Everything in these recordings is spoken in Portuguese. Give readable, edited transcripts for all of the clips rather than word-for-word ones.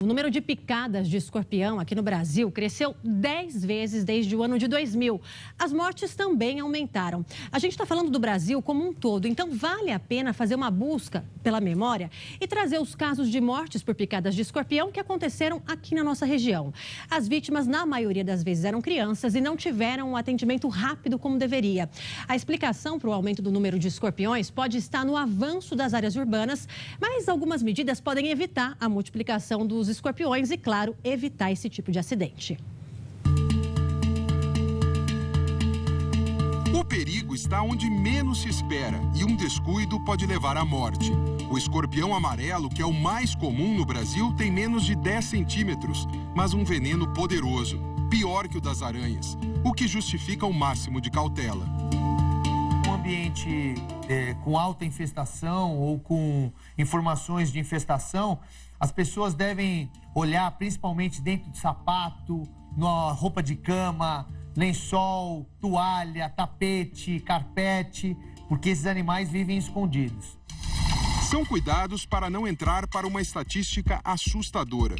O número de picadas de escorpião aqui no Brasil cresceu 10 vezes desde o ano de 2000. As mortes também aumentaram. A gente está falando do Brasil como um todo, então vale a pena fazer uma busca pela memória e trazer os casos de mortes por picadas de escorpião que aconteceram aqui na nossa região. As vítimas, na maioria das vezes, eram crianças e não tiveram um atendimento rápido como deveria. A explicação para o aumento do número de escorpiões pode estar no avanço das áreas urbanas, mas algumas medidas podem evitar a multiplicação dos escorpiões e, claro, evitar esse tipo de acidente. O perigo está onde menos se espera e um descuido pode levar à morte. O escorpião amarelo, que é o mais comum no Brasil, tem menos de 10 centímetros, mas um veneno poderoso, pior que o das aranhas, o que justifica o máximo de cautela. Um ambiente com alta infestação ou com informações de infestação, as pessoas devem olhar principalmente dentro de sapato, na roupa de cama, lençol, toalha, tapete, carpete, porque esses animais vivem escondidos. São cuidados para não entrar para uma estatística assustadora.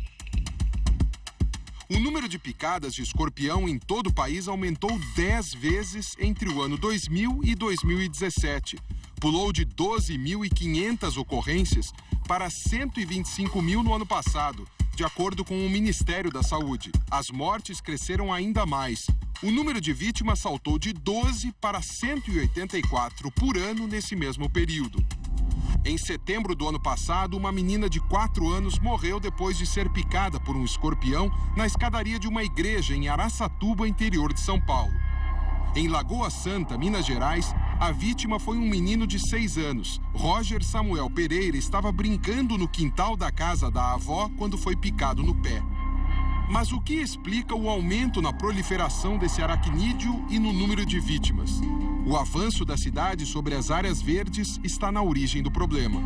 O número de picadas de escorpião em todo o país aumentou 10 vezes entre o ano 2000 e 2017. Pulou de 12.500 ocorrências para 125 mil no ano passado, de acordo com o Ministério da Saúde. As mortes cresceram ainda mais. O número de vítimas saltou de 12 para 184 por ano nesse mesmo período. Em setembro do ano passado, uma menina de 4 anos morreu depois de ser picada por um escorpião na escadaria de uma igreja em Araçatuba, interior de São Paulo. Em Lagoa Santa, Minas Gerais, a vítima foi um menino de 6 anos. Roger Samuel Pereira estava brincando no quintal da casa da avó quando foi picado no pé. Mas o que explica o aumento na proliferação desse aracnídeo e no número de vítimas? O avanço da cidade sobre as áreas verdes está na origem do problema.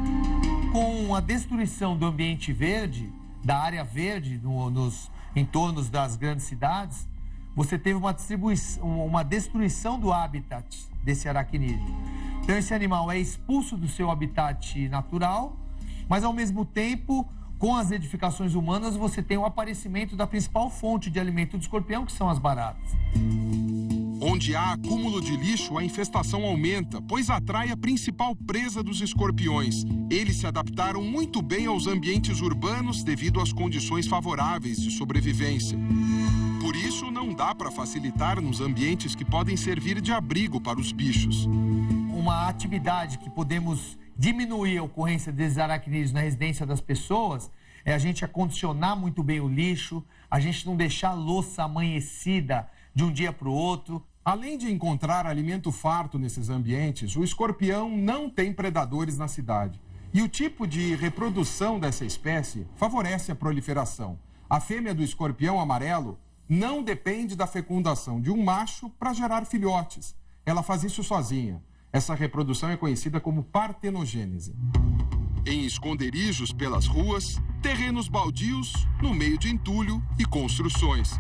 Com a destruição do ambiente verde, da área verde nos entornos das grandes cidades, você teve uma destruição do habitat desse aracnídeo. Então esse animal é expulso do seu habitat natural, mas ao mesmo tempo, com as edificações humanas, você tem o aparecimento da principal fonte de alimento do escorpião, que são as baratas. Onde há acúmulo de lixo, a infestação aumenta, pois atrai a principal presa dos escorpiões. Eles se adaptaram muito bem aos ambientes urbanos devido às condições favoráveis de sobrevivência. Por isso, não dá para facilitar nos ambientes que podem servir de abrigo para os bichos. Uma atividade que podemos diminuir a ocorrência desses aracnídeos na residência das pessoas é a gente acondicionar muito bem o lixo, a gente não deixar a louça amanhecida de um dia para o outro. Além de encontrar alimento farto nesses ambientes, o escorpião não tem predadores na cidade. E o tipo de reprodução dessa espécie favorece a proliferação. A fêmea do escorpião amarelo não depende da fecundação de um macho para gerar filhotes. Ela faz isso sozinha. Essa reprodução é conhecida como partenogênese. Em esconderijos pelas ruas, terrenos baldios, no meio de entulho e construções.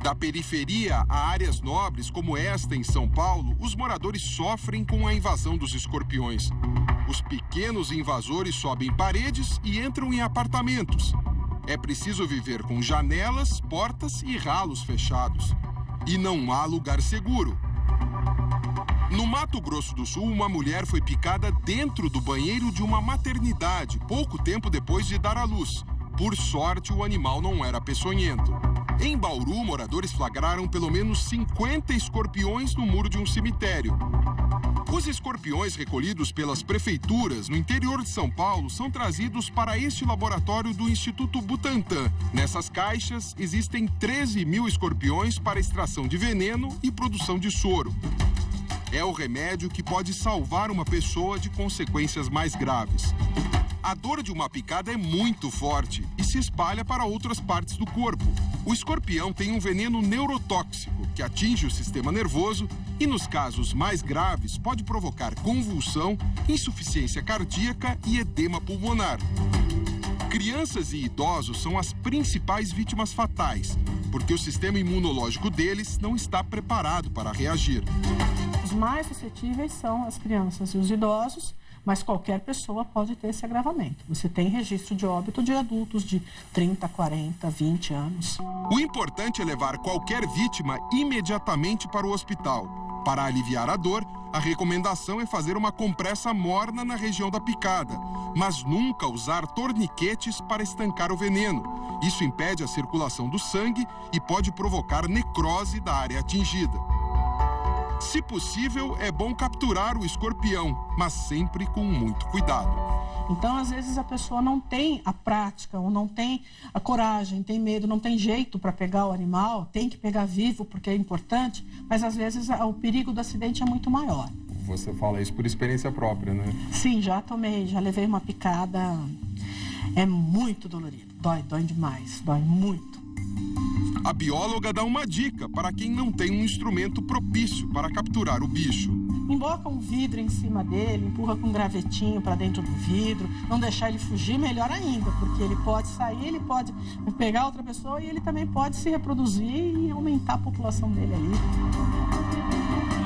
Da periferia a áreas nobres como esta em São Paulo, os moradores sofrem com a invasão dos escorpiões. Os pequenos invasores sobem paredes e entram em apartamentos. É preciso viver com janelas, portas e ralos fechados. E não há lugar seguro. No Mato Grosso do Sul, uma mulher foi picada dentro do banheiro de uma maternidade, pouco tempo depois de dar à luz. Por sorte, o animal não era peçonhento. Em Bauru, moradores flagraram pelo menos 50 escorpiões no muro de um cemitério. Os escorpiões recolhidos pelas prefeituras no interior de São Paulo são trazidos para este laboratório do Instituto Butantan. Nessas caixas existem 13 mil escorpiões para extração de veneno e produção de soro. É o remédio que pode salvar uma pessoa de consequências mais graves. A dor de uma picada é muito forte e se espalha para outras partes do corpo. O escorpião tem um veneno neurotóxico que atinge o sistema nervoso e, nos casos mais graves, pode provocar convulsão, insuficiência cardíaca e edema pulmonar. Crianças e idosos são as principais vítimas fatais, porque o sistema imunológico deles não está preparado para reagir. Os mais suscetíveis são as crianças e os idosos, mas qualquer pessoa pode ter esse agravamento. Você tem registro de óbito de adultos de 30, 40, 20 anos. O importante é levar qualquer vítima imediatamente para o hospital. Para aliviar a dor, a recomendação é fazer uma compressa morna na região da picada, mas nunca usar torniquetes para estancar o veneno. Isso impede a circulação do sangue e pode provocar necrose da área atingida. Se possível, é bom capturar o escorpião, mas sempre com muito cuidado. Então, às vezes, a pessoa não tem a prática, ou não tem a coragem, tem medo, não tem jeito para pegar o animal, tem que pegar vivo porque é importante, mas às vezes o perigo do acidente é muito maior. Você fala isso por experiência própria, né? Sim, já levei uma picada, é muito dolorido, dói demais, dói muito. A bióloga dá uma dica para quem não tem um instrumento propício para capturar o bicho. Emboca um vidro em cima dele, empurra com um gravetinho para dentro do vidro, não deixar ele fugir, melhor ainda, porque ele pode sair, ele pode pegar outra pessoa e ele também pode se reproduzir e aumentar a população dele ali.